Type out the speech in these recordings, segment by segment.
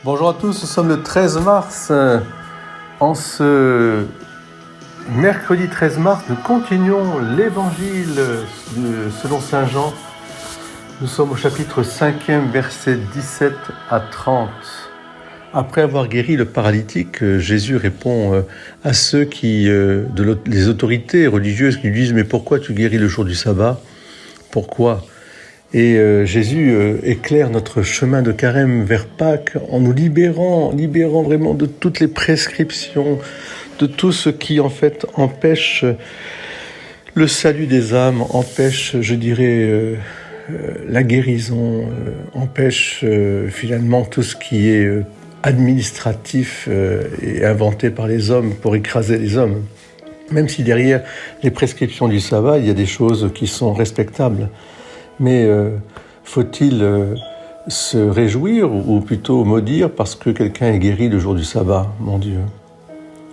Bonjour à tous, nous sommes le 13 mars. En ce mercredi 13 mars, nous continuons l'évangile selon Saint Jean. Nous sommes au chapitre 5e, versets 17 à 30. Après avoir guéri le paralytique, Jésus répond à ceux les autorités religieuses qui lui disent « Mais pourquoi tu guéris le jour du sabbat ? Pourquoi ?» Et Jésus éclaire notre chemin de carême vers Pâques en nous libérant vraiment de toutes les prescriptions, de tout ce qui en fait empêche le salut des âmes, empêche, je dirais, la guérison, empêche finalement tout ce qui est administratif et inventé par les hommes pour écraser les hommes. Même si derrière les prescriptions du sabbat, il y a des choses qui sont respectables. Mais faut-il se réjouir ou plutôt maudire parce que quelqu'un est guéri le jour du sabbat, mon Dieu?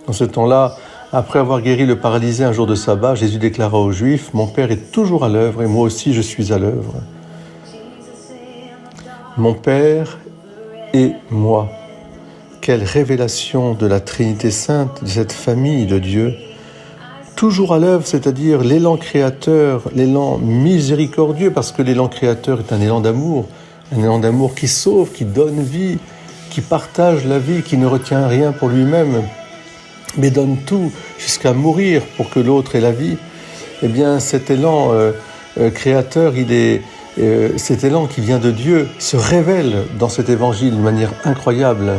Dans ce temps-là, après avoir guéri le paralysé un jour de sabbat, Jésus déclara aux Juifs « Mon Père est toujours à l'œuvre et moi aussi je suis à l'œuvre. Mon Père et moi. » Quelle révélation de la Trinité Sainte, de cette famille de Dieu. Toujours à l'œuvre, c'est-à-dire l'élan créateur, l'élan miséricordieux, parce que l'élan créateur est un élan d'amour qui sauve, qui donne vie, qui partage la vie, qui ne retient rien pour lui-même, mais donne tout jusqu'à mourir pour que l'autre ait la vie. Eh bien, cet élan créateur, cet élan qui vient de Dieu, se révèle dans cet évangile d'une manière incroyable.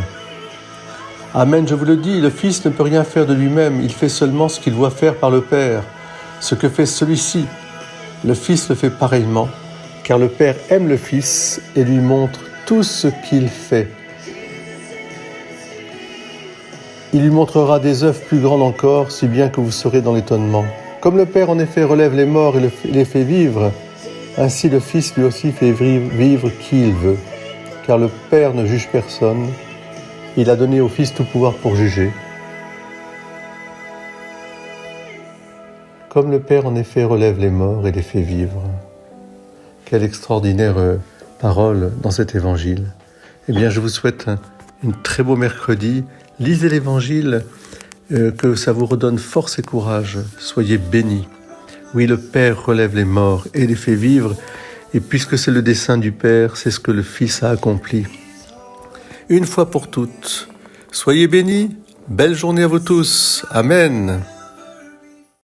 Amen, je vous le dis, le Fils ne peut rien faire de lui-même, il fait seulement ce qu'il voit faire par le Père. Ce que fait celui-ci, le Fils le fait pareillement, car le Père aime le Fils et lui montre tout ce qu'il fait. Il lui montrera des œuvres plus grandes encore, si bien que vous serez dans l'étonnement. Comme le Père en effet relève les morts et les fait vivre, ainsi le Fils lui aussi fait vivre qui il veut, car le Père ne juge personne. Il a donné au Fils tout pouvoir pour juger. Comme le Père en effet relève les morts et les fait vivre. Quelle extraordinaire parole dans cet évangile. Eh bien, je vous souhaite un très beau mercredi. Lisez l'évangile, que ça vous redonne force et courage. Soyez bénis. Oui, le Père relève les morts et les fait vivre. Et puisque c'est le dessein du Père, c'est ce que le Fils a accompli. Une fois pour toutes. Soyez bénis, belle journée à vous tous. Amen.